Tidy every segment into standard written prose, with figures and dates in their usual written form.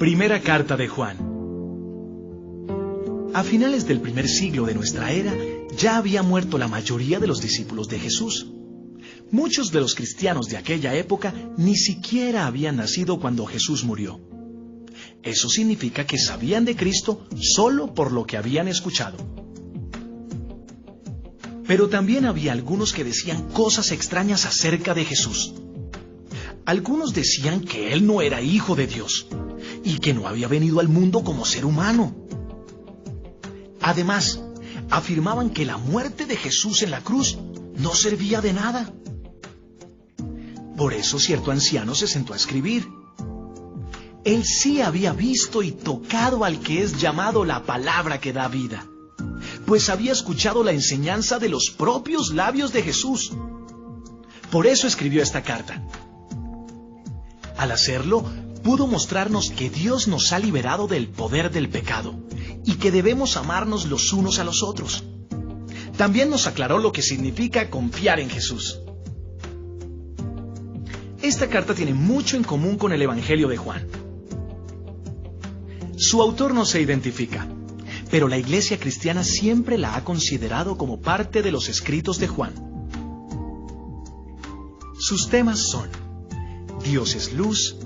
Primera carta de Juan. A finales del primer siglo de nuestra era, ya había muerto la mayoría de los discípulos de Jesús. Muchos de los cristianos de aquella época ni siquiera habían nacido cuando Jesús murió. Eso significa que sabían de Cristo solo por lo que habían escuchado. Pero también había algunos que decían cosas extrañas acerca de Jesús. Algunos decían que Él no era hijo de Dios y que no había venido al mundo como ser humano. Además, afirmaban que la muerte de Jesús en la cruz no servía de nada. Por eso cierto anciano se sentó a escribir. Él sí había visto y tocado al que es llamado la palabra que da vida, pues había escuchado la enseñanza de los propios labios de Jesús. Por eso escribió esta carta. Al hacerlo, pudo mostrarnos que Dios nos ha liberado del poder del pecado y que debemos amarnos los unos a los otros. También nos aclaró lo que significa confiar en Jesús. Esta carta tiene mucho en común con el Evangelio de Juan. Su autor no se identifica, pero la Iglesia cristiana siempre la ha considerado como parte de los escritos de Juan. Sus temas son: Dios es luz,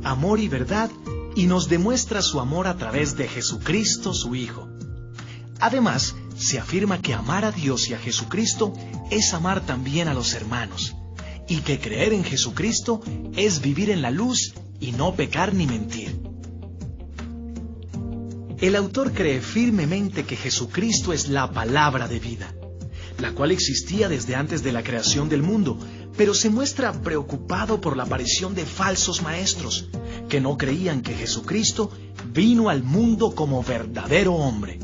amor y verdad, y nos demuestra su amor a través de Jesucristo, su Hijo. Además, se afirma que amar a Dios y a Jesucristo es amar también a los hermanos, y que creer en Jesucristo es vivir en la luz y no pecar ni mentir. El autor cree firmemente que Jesucristo es la palabra de vida, la cual existía desde antes de la creación del mundo, pero se muestra preocupado por la aparición de falsos maestros, que no creían que Jesucristo vino al mundo como verdadero hombre.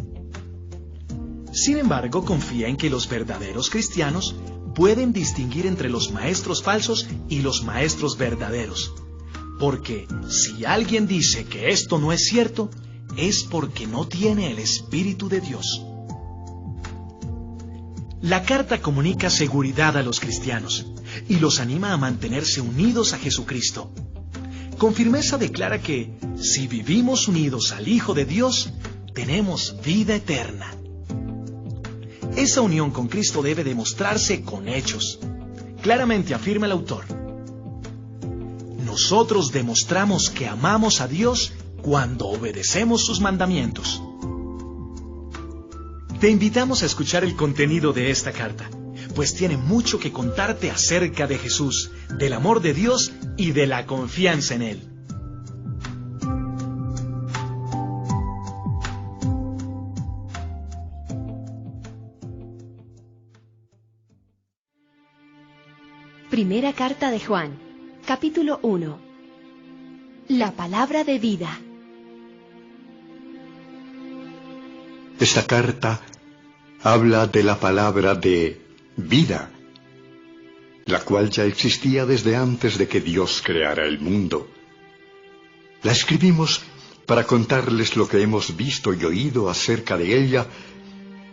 Sin embargo, confía en que los verdaderos cristianos pueden distinguir entre los maestros falsos y los maestros verdaderos, porque si alguien dice que esto no es cierto, es porque no tiene el Espíritu de Dios. La carta comunica seguridad a los cristianos y los anima a mantenerse unidos a Jesucristo. Con firmeza declara que, si vivimos unidos al Hijo de Dios, tenemos vida eterna. Esa unión con Cristo debe demostrarse con hechos. Claramente afirma el autor: nosotros demostramos que amamos a Dios cuando obedecemos sus mandamientos. Te invitamos a escuchar el contenido de esta carta, pues tiene mucho que contarte acerca de Jesús, del amor de Dios y de la confianza en Él. Primera carta de Juan, capítulo 1. La palabra de vida. Esta carta habla de la palabra de vida, la cual ya existía desde antes de que Dios creara el mundo. La escribimos para contarles lo que hemos visto y oído acerca de ella,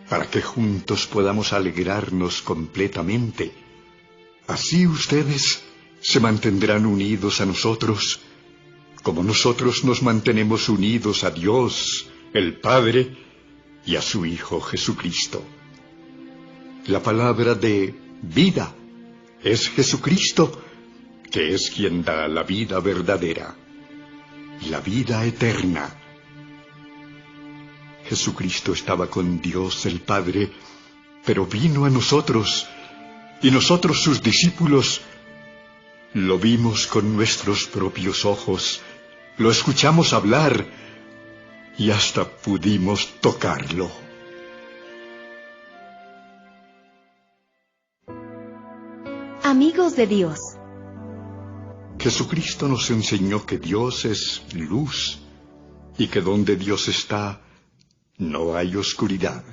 para que juntos podamos alegrarnos completamente. Así ustedes se mantendrán unidos a nosotros, como nosotros nos mantenemos unidos a Dios, el Padre, y a su Hijo Jesucristo. La palabra de vida es Jesucristo, que es quien da la vida verdadera y la vida eterna. Jesucristo estaba con Dios el Padre, pero vino a nosotros, y nosotros sus discípulos lo vimos con nuestros propios ojos, lo escuchamos hablar, y hasta pudimos tocarlo. Amigos de Dios. Jesucristo nos enseñó que Dios es luz y que donde Dios está no hay oscuridad.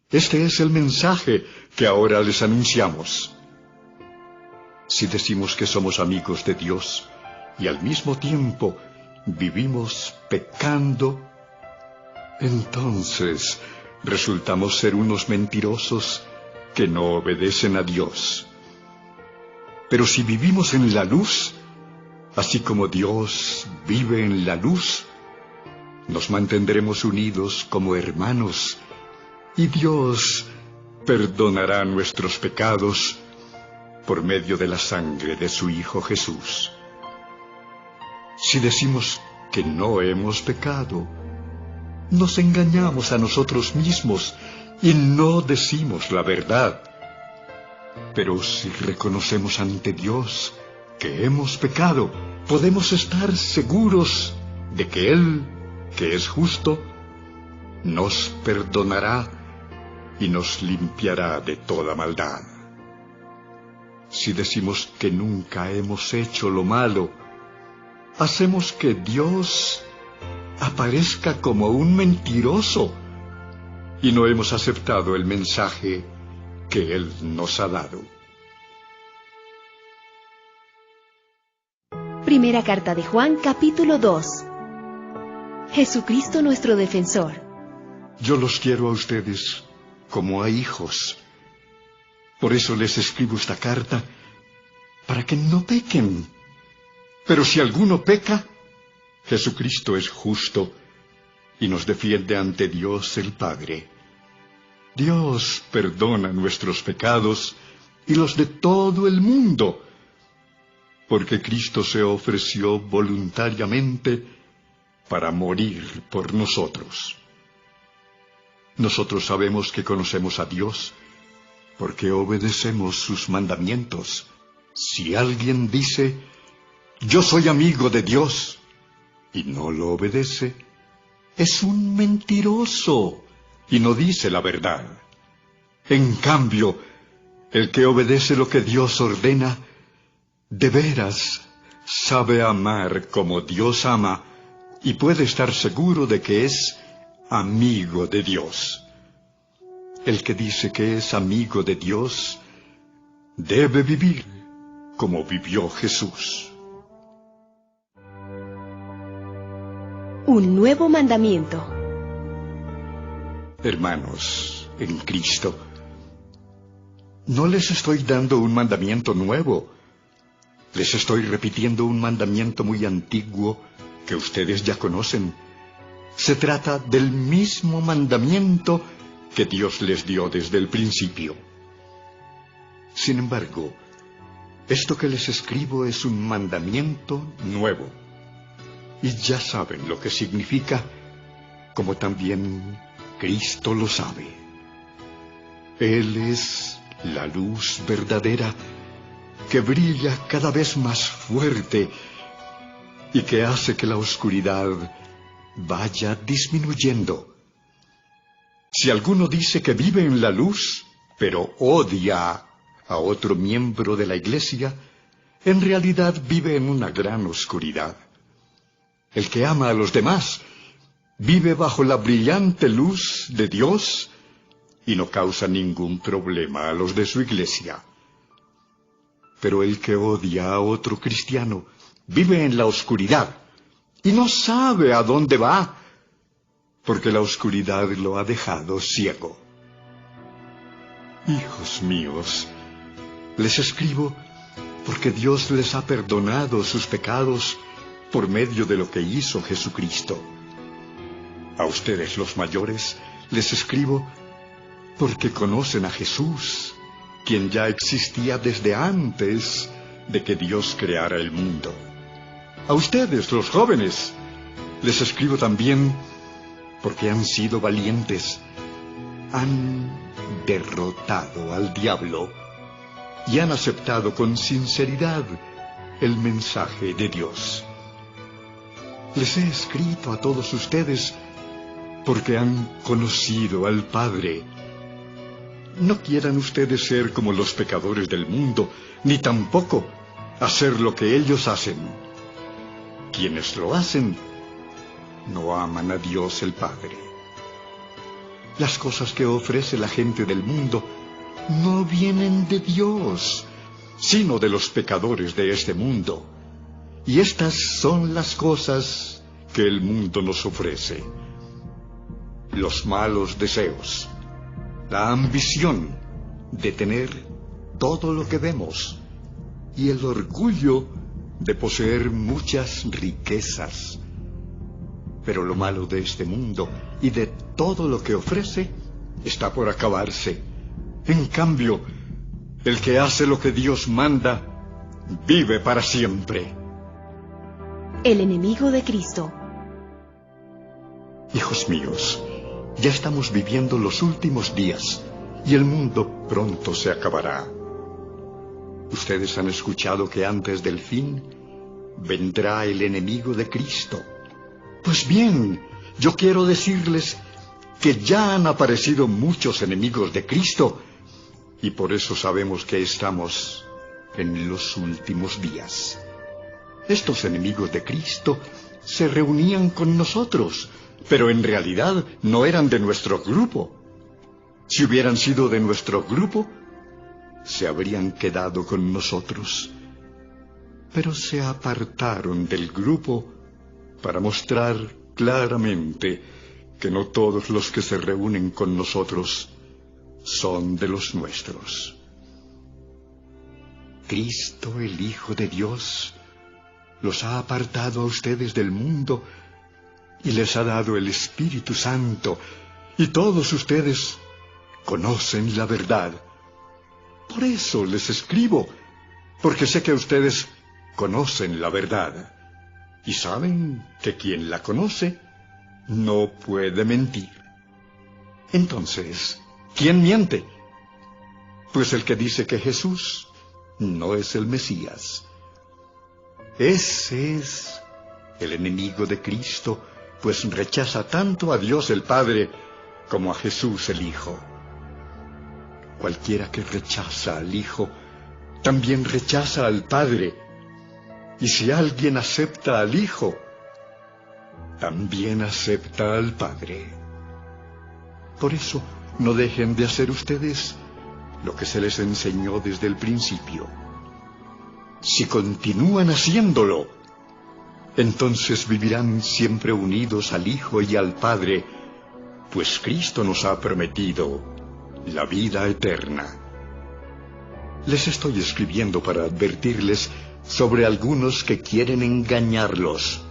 Este es el mensaje que ahora les anunciamos. Si decimos que somos amigos de Dios y al mismo tiempo vivimos pecando, entonces resultamos ser unos mentirosos que no obedecen a Dios. Pero si vivimos en la luz, así como Dios vive en la luz, nos mantendremos unidos como hermanos, y Dios perdonará nuestros pecados por medio de la sangre de su Hijo Jesús. Si decimos que no hemos pecado, nos engañamos a nosotros mismos y no decimos la verdad. Pero si reconocemos ante Dios que hemos pecado, podemos estar seguros de que Él, que es justo, nos perdonará y nos limpiará de toda maldad. Si decimos que nunca hemos hecho lo malo, hacemos que Dios aparezca como un mentiroso y no hemos aceptado el mensaje que Él nos ha dado. Primera carta de Juan, capítulo 2. Jesucristo nuestro defensor. Yo los quiero a ustedes como a hijos. Por eso les escribo esta carta, para que no pequen. Pero si alguno peca, Jesucristo es justo y nos defiende ante Dios el Padre. Dios perdona nuestros pecados y los de todo el mundo, porque Cristo se ofreció voluntariamente para morir por nosotros. Nosotros sabemos que conocemos a Dios, porque obedecemos sus mandamientos. Si alguien dice, yo soy amigo de Dios, y no lo obedece, es un mentiroso y no dice la verdad. En cambio, el que obedece lo que Dios ordena, de veras sabe amar como Dios ama y puede estar seguro de que es amigo de Dios. El que dice que es amigo de Dios debe vivir como vivió Jesús. Un nuevo mandamiento. Hermanos, en Cristo, no les estoy dando un mandamiento nuevo. Les estoy repitiendo un mandamiento muy antiguo que ustedes ya conocen. Se trata del mismo mandamiento que Dios les dio desde el principio. Sin embargo, esto que les escribo es un mandamiento nuevo. Y ya saben lo que significa, como también Cristo lo sabe. Él es la luz verdadera que brilla cada vez más fuerte y que hace que la oscuridad vaya disminuyendo. Si alguno dice que vive en la luz, pero odia a otro miembro de la iglesia, en realidad vive en una gran oscuridad. El que ama a los demás vive bajo la brillante luz de Dios y no causa ningún problema a los de su iglesia. Pero el que odia a otro cristiano vive en la oscuridad y no sabe a dónde va, porque la oscuridad lo ha dejado ciego. Hijos míos, les escribo porque Dios les ha perdonado sus pecados por medio de lo que hizo Jesucristo. A ustedes los mayores les escribo porque conocen a Jesús, quien ya existía desde antes de que Dios creara el mundo. A ustedes los jóvenes les escribo también porque han sido valientes, han derrotado al diablo y han aceptado con sinceridad el mensaje de Dios. Les he escrito a todos ustedes porque han conocido al Padre. No quieran ustedes ser como los pecadores del mundo, ni tampoco hacer lo que ellos hacen. Quienes lo hacen no aman a Dios el Padre. Las cosas que ofrece la gente del mundo no vienen de Dios, sino de los pecadores de este mundo. Y estas son las cosas que el mundo nos ofrece: los malos deseos, la ambición de tener todo lo que vemos y el orgullo de poseer muchas riquezas. Pero lo malo de este mundo y de todo lo que ofrece está por acabarse. En cambio, el que hace lo que Dios manda, vive para siempre. El enemigo de Cristo. Hijos míos, ya estamos viviendo los últimos días y el mundo pronto se acabará. Ustedes han escuchado que antes del fin vendrá el enemigo de Cristo. Pues bien, yo quiero decirles que ya han aparecido muchos enemigos de Cristo y por eso sabemos que estamos en los últimos días. Estos enemigos de Cristo se reunían con nosotros, pero en realidad no eran de nuestro grupo. Si hubieran sido de nuestro grupo, se habrían quedado con nosotros. Pero se apartaron del grupo para mostrar claramente que no todos los que se reúnen con nosotros son de los nuestros. Cristo, el Hijo de Dios, los ha apartado a ustedes del mundo y les ha dado el Espíritu Santo, y todos ustedes conocen la verdad. Por eso les escribo, porque sé que ustedes conocen la verdad, y saben que quien la conoce no puede mentir. Entonces, ¿quién miente? Pues el que dice que Jesús no es el Mesías. Ese es el enemigo de Cristo, pues rechaza tanto a Dios el Padre como a Jesús el Hijo. Cualquiera que rechaza al Hijo, también rechaza al Padre. Y si alguien acepta al Hijo, también acepta al Padre. Por eso, no dejen de hacer ustedes lo que se les enseñó desde el principio. Si continúan haciéndolo, entonces vivirán siempre unidos al Hijo y al Padre, pues Cristo nos ha prometido la vida eterna. Les estoy escribiendo para advertirles sobre algunos que quieren engañarlos.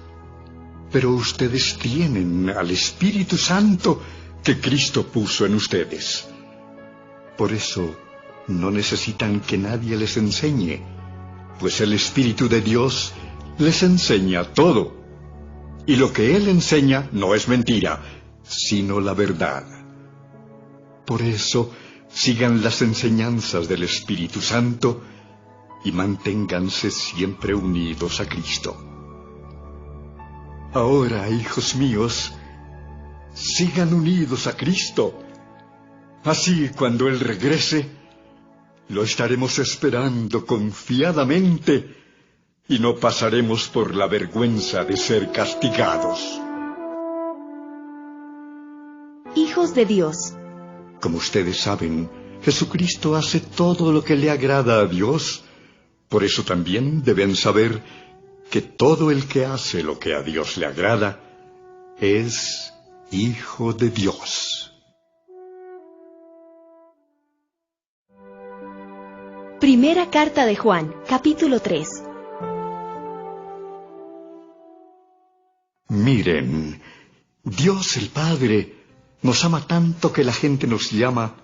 Pero ustedes tienen al Espíritu Santo que Cristo puso en ustedes. Por eso no necesitan que nadie les enseñe, pues el Espíritu de Dios les enseña todo. Y lo que Él enseña no es mentira, sino la verdad. Por eso, sigan las enseñanzas del Espíritu Santo y manténganse siempre unidos a Cristo. Ahora, hijos míos, sigan unidos a Cristo. Así, cuando Él regrese, lo estaremos esperando confiadamente y no pasaremos por la vergüenza de ser castigados. Hijos de Dios. Como ustedes saben, Jesucristo hace todo lo que le agrada a Dios. Por eso también deben saber que todo el que hace lo que a Dios le agrada es hijo de Dios. Primera carta de Juan, capítulo 3. Miren, Dios el Padre nos ama tanto que la gente nos llama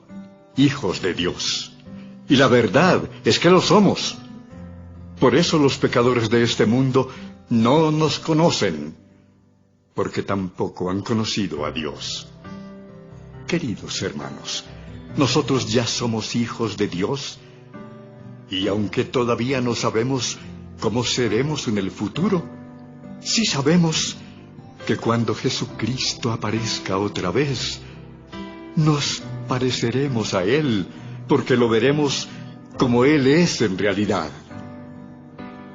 hijos de Dios. Y la verdad es que lo somos. Por eso los pecadores de este mundo no nos conocen, porque tampoco han conocido a Dios. Queridos hermanos, nosotros ya somos hijos de Dios, y aunque todavía no sabemos cómo seremos en el futuro, sí sabemos que cuando Jesucristo aparezca otra vez, nos pareceremos a Él, porque lo veremos como Él es en realidad.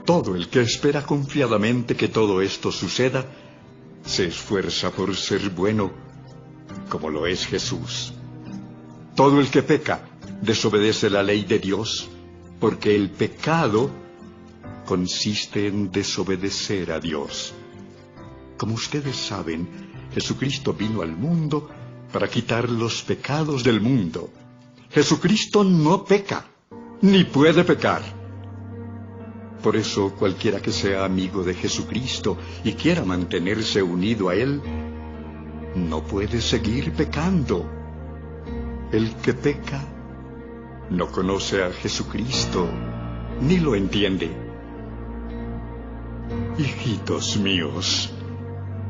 Todo el que espera confiadamente que todo esto suceda, se esfuerza por ser bueno, como lo es Jesús. Todo el que peca, desobedece la ley de Dios, porque el pecado consiste en desobedecer a Dios. Como ustedes saben, Jesucristo vino al mundo para quitar los pecados del mundo. Jesucristo no peca, ni puede pecar. Por eso cualquiera que sea amigo de Jesucristo y quiera mantenerse unido a Él, no puede seguir pecando. El que peca no conoce a Jesucristo ni lo entiende. Hijitos míos,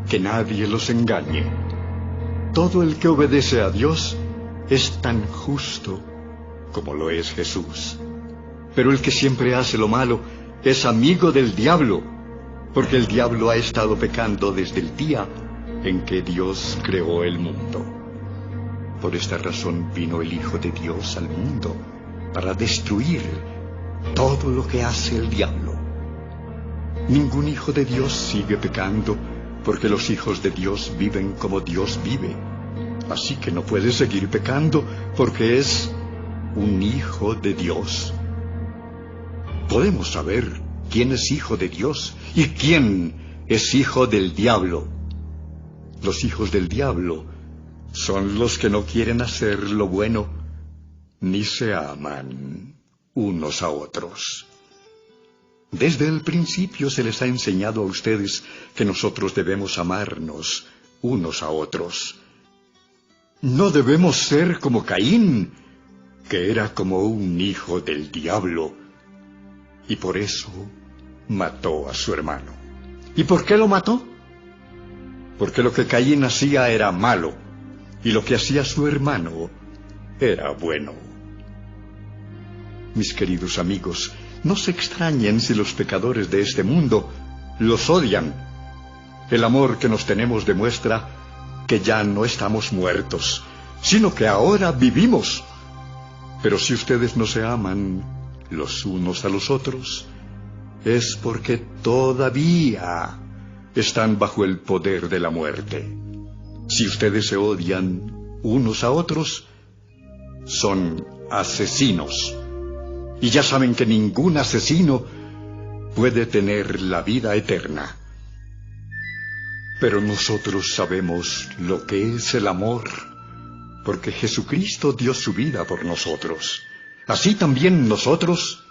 que nadie los engañe. Todo el que obedece a Dios es tan justo como lo es Jesús. Pero el que siempre hace lo malo es amigo del diablo, porque el diablo ha estado pecando desde el día en que Dios creó el mundo. Por esta razón vino el Hijo de Dios al mundo, para destruir todo lo que hace el diablo. Ningún hijo de Dios sigue pecando, porque los hijos de Dios viven como Dios vive. Así que no puede seguir pecando, porque es un hijo de Dios. Podemos saber quién es hijo de Dios y quién es hijo del diablo. Los hijos del diablo son los que no quieren hacer lo bueno, ni se aman unos a otros. Desde el principio se les ha enseñado a ustedes que nosotros debemos amarnos unos a otros. No debemos ser como Caín, que era como un hijo del diablo, y por eso mató a su hermano. ¿Y por qué lo mató? Porque lo que Caín hacía era malo, y lo que hacía su hermano era bueno. Mis queridos amigos, no se extrañen si los pecadores de este mundo los odian. El amor que nos tenemos demuestra que ya no estamos muertos, sino que ahora vivimos. Pero si ustedes no se aman los unos a los otros, es porque todavía están bajo el poder de la muerte. Si ustedes se odian unos a otros, son asesinos. Y ya saben que ningún asesino puede tener la vida eterna. Pero nosotros sabemos lo que es el amor, porque Jesucristo dio su vida por nosotros. Así también nosotros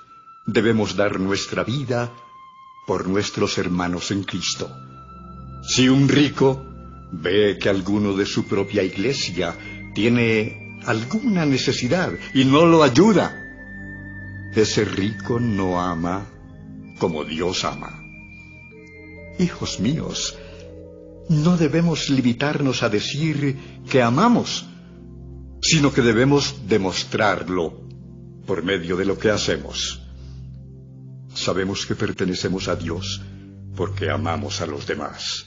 debemos dar nuestra vida por nuestros hermanos en Cristo. Si un rico ve que alguno de su propia iglesia tiene alguna necesidad y no lo ayuda, ese rico no ama como Dios ama. Hijos míos, no debemos limitarnos a decir que amamos, sino que debemos demostrarlo por medio de lo que hacemos. Sabemos que pertenecemos a Dios porque amamos a los demás.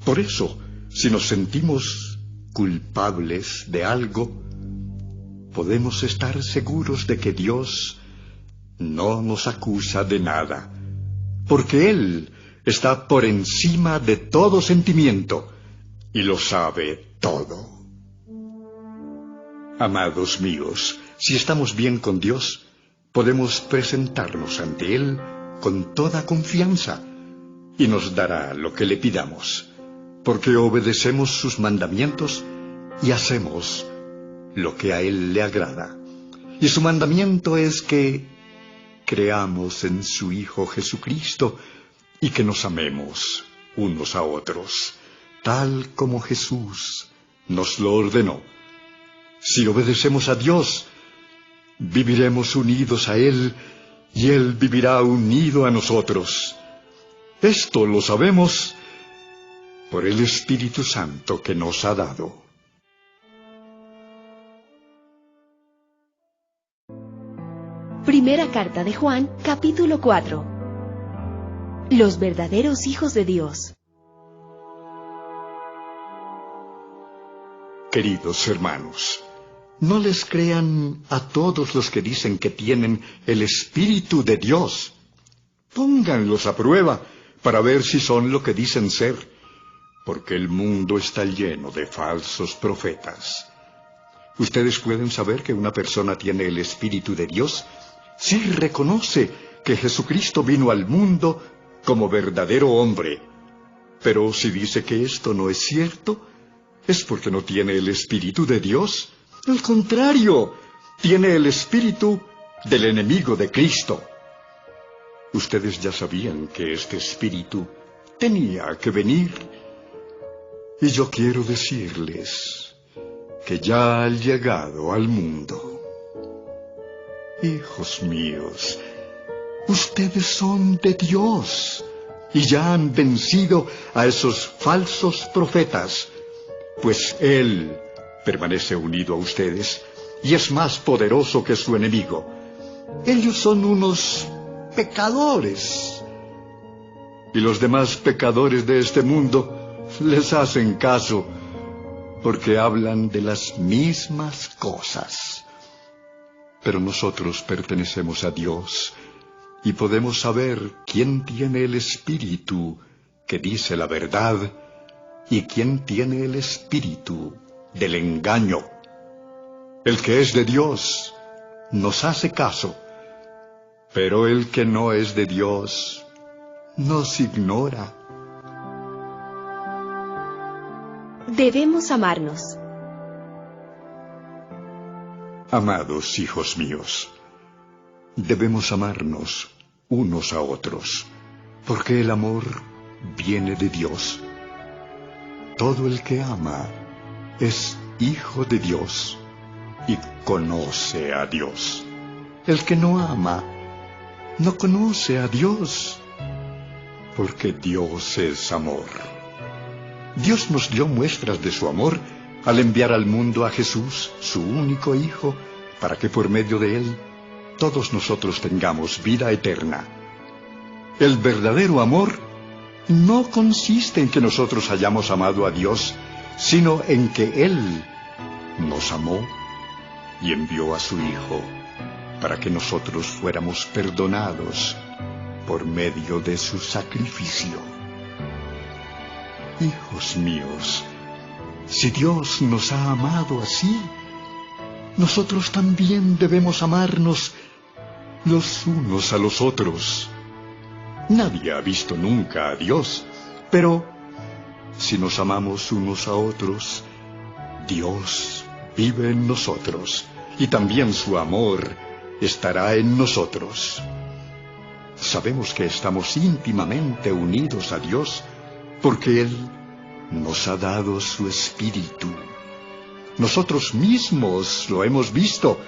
Por eso, si nos sentimos culpables de algo, podemos estar seguros de que Dios no nos acusa de nada, porque Él está por encima de todo sentimiento y lo sabe todo. Amados míos, si estamos bien con Dios, podemos presentarnos ante Él con toda confianza y nos dará lo que le pidamos, porque obedecemos sus mandamientos y hacemos lo que a Él le agrada. Y su mandamiento es que creamos en su Hijo Jesucristo y que nos amemos unos a otros, tal como Jesús nos lo ordenó. Si obedecemos a Dios, viviremos unidos a Él y Él vivirá unido a nosotros. Esto lo sabemos por el Espíritu Santo que nos ha dado. Primera carta de Juan, capítulo 4. Los verdaderos hijos de Dios. Queridos hermanos, no les crean a todos los que dicen que tienen el Espíritu de Dios. Pónganlos a prueba para ver si son lo que dicen ser, porque el mundo está lleno de falsos profetas. Ustedes pueden saber que una persona tiene el Espíritu de Dios si reconoce que Jesucristo vino al mundo como verdadero hombre. Pero si dice que esto no es cierto, es porque no tiene el Espíritu de Dios. Al contrario, tiene el espíritu del enemigo de Cristo. Ustedes ya sabían que este Espíritu tenía que venir. Y yo quiero decirles que ya ha llegado al mundo. Hijos míos, ustedes son de Dios y ya han vencido a esos falsos profetas, pues Él permanece unido a ustedes y es más poderoso que su enemigo. Ellos son unos pecadores, y los demás pecadores de este mundo les hacen caso, porque hablan de las mismas cosas. Pero nosotros pertenecemos a Dios, y podemos saber quién tiene el espíritu que dice la verdad, y quién tiene el espíritu del engaño. El que es de Dios nos hace caso, pero el que no es de Dios nos ignora. Debemos amarnos. Amados hijos míos, debemos amarnos unos a otros, porque el amor viene de Dios. Todo el que ama es hijo de Dios y conoce a Dios. El que no ama no conoce a Dios, porque Dios es amor. Dios nos dio muestras de su amor al enviar al mundo a Jesús, su único Hijo, para que por medio de Él todos nosotros tengamos vida eterna. El verdadero amor no consiste en que nosotros hayamos amado a Dios, sino en que Él nos amó y envió a su Hijo para que nosotros fuéramos perdonados por medio de su sacrificio. Hijos míos, si Dios nos ha amado así, nosotros también debemos amarnos los unos a los otros. Nadie ha visto nunca a Dios, pero si nos amamos unos a otros, Dios vive en nosotros y también su amor estará en nosotros. Sabemos que estamos íntimamente unidos a Dios porque Él nos ha dado su Espíritu. Nosotros mismos lo hemos visto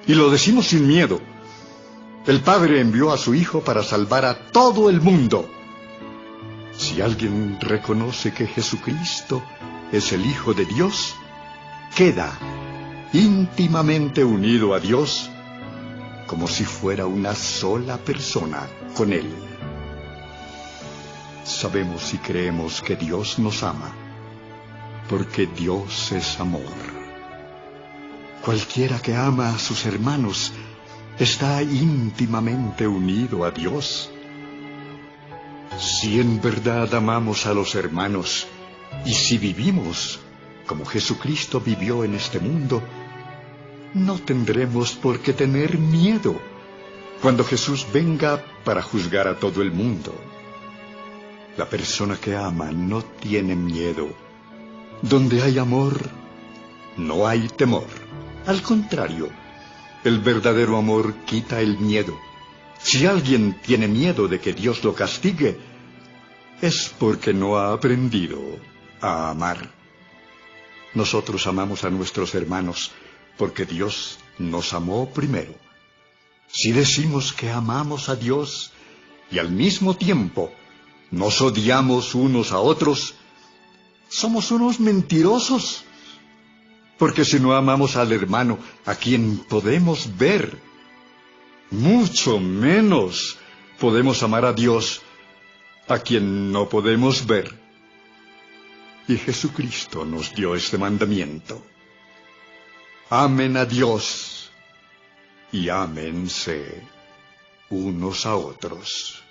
y lo decimos sin miedo. El Padre envió a su Hijo para salvar a todo el mundo. Si alguien reconoce que Jesucristo es el Hijo de Dios, queda íntimamente unido a Dios, como si fuera una sola persona con Él. Sabemos y creemos que Dios nos ama, porque Dios es amor. Cualquiera que ama a sus hermanos está íntimamente unido a Dios. Si en verdad amamos a los hermanos, y si vivimos como Jesucristo vivió en este mundo, no tendremos por qué tener miedo cuando Jesús venga para juzgar a todo el mundo. La persona que ama no tiene miedo. Donde hay amor, no hay temor. Al contrario, el verdadero amor quita el miedo. Si alguien tiene miedo de que Dios lo castigue, es porque no ha aprendido a amar. Nosotros amamos a nuestros hermanos porque Dios nos amó primero. Si decimos que amamos a Dios y al mismo tiempo nos odiamos unos a otros, somos unos mentirosos. Porque si no amamos al hermano a quien podemos ver, mucho menos podemos amar a Dios a quien no podemos ver. Y Jesucristo nos dio este mandamiento: amen a Dios y ámense unos a otros.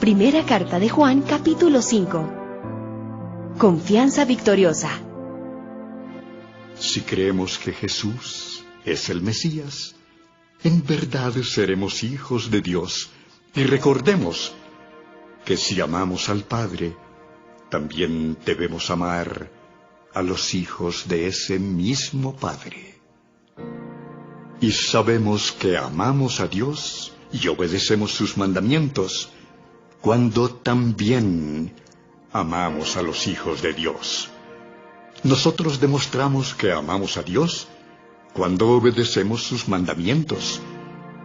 Primera carta de Juan, capítulo 5. Confianza victoriosa. Si creemos que Jesús es el Mesías, en verdad seremos hijos de Dios. Y recordemos que si amamos al Padre, también debemos amar a los hijos de ese mismo Padre. Y sabemos que amamos a Dios y obedecemos sus mandamientos, cuando también amamos a los hijos de Dios. Nosotros demostramos que amamos a Dios cuando obedecemos sus mandamientos.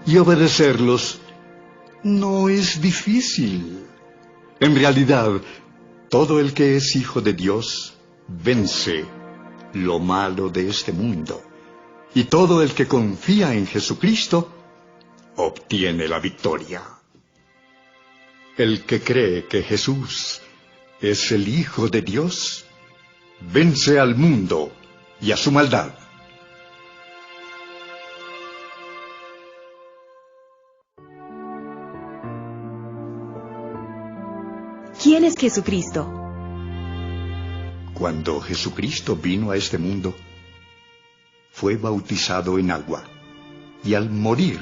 Y obedecerlos no es difícil. En realidad, todo el que es hijo de Dios vence lo malo de este mundo. Y todo el que confía en Jesucristo obtiene la victoria. El que cree que Jesús es el Hijo de Dios vence al mundo y a su maldad. ¿Quién es Jesucristo? Cuando Jesucristo vino a este mundo, fue bautizado en agua, y al morir,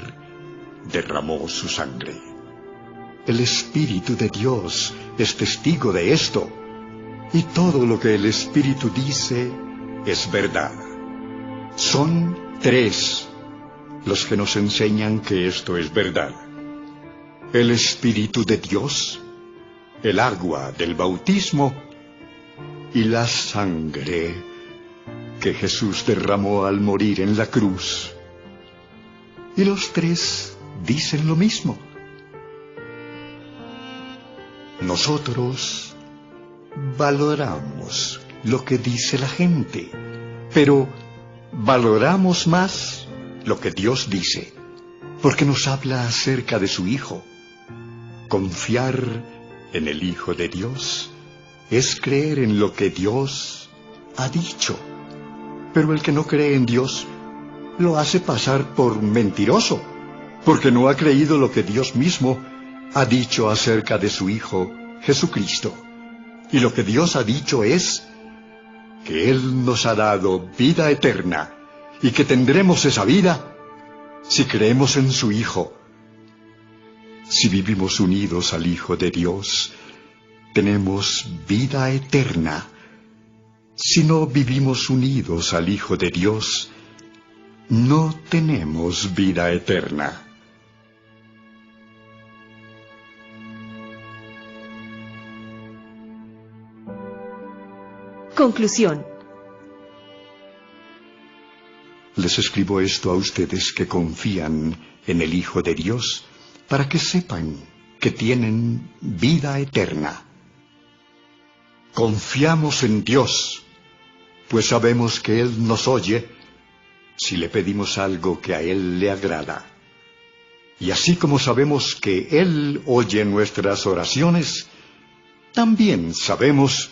derramó su sangre. El Espíritu de Dios es testigo de esto, y todo lo que el Espíritu dice es verdad. Son 3 los que nos enseñan que esto es verdad: el Espíritu de Dios, el agua del bautismo y la sangre que Jesús derramó al morir en la cruz. Y los 3 dicen lo mismo. Nosotros valoramos lo que dice la gente, pero valoramos más lo que Dios dice, porque nos habla acerca de su Hijo. Confiar en el Hijo de Dios es creer en lo que Dios ha dicho. Pero el que no cree en Dios lo hace pasar por mentiroso, porque no ha creído lo que Dios mismo ha dicho acerca de su Hijo Jesucristo. Y lo que Dios ha dicho es que Él nos ha dado vida eterna, y que tendremos esa vida si creemos en su Hijo. Si vivimos unidos al Hijo de Dios, tenemos vida eterna. Si no vivimos unidos al Hijo de Dios, no tenemos vida eterna. Conclusión. Les escribo esto a ustedes que confían en el Hijo de Dios, para que sepan que tienen vida eterna. Confiamos en Dios, pues sabemos que Él nos oye si le pedimos algo que a Él le agrada. Y así como sabemos que Él oye nuestras oraciones, también sabemos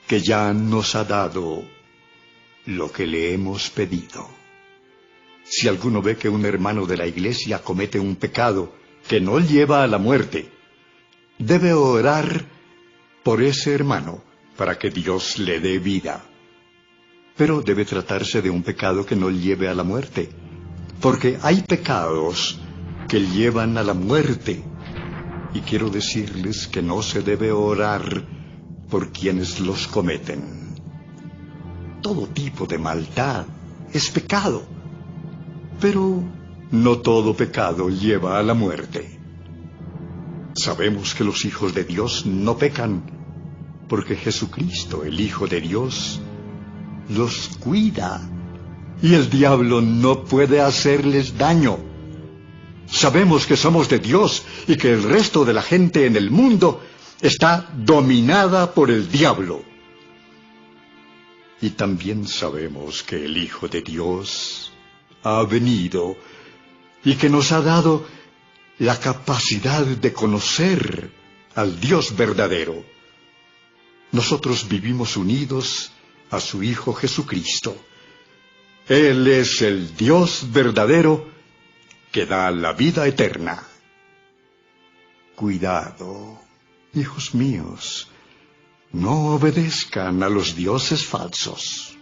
que ya nos ha dado lo que le hemos pedido. Si alguno ve que un hermano de la iglesia comete un pecado que no lleva a la muerte, debe orar por ese hermano para que Dios le dé vida. Pero debe tratarse de un pecado que no lleve a la muerte, porque hay pecados que llevan a la muerte, y quiero decirles que no se debe orar por quienes los cometen. Todo tipo de maldad es pecado, pero no todo pecado lleva a la muerte. Sabemos que los hijos de Dios no pecan, porque Jesucristo, el Hijo de Dios, los cuida, y el diablo no puede hacerles daño. Sabemos que somos de Dios y que el resto de la gente en el mundo está dominada por el diablo. Y también sabemos que el Hijo de Dios ha venido y que nos ha dado la capacidad de conocer al Dios verdadero. Nosotros vivimos unidos a su Hijo Jesucristo. Él es el Dios verdadero que da la vida eterna. Cuidado, hijos míos, no obedezcan a los dioses falsos.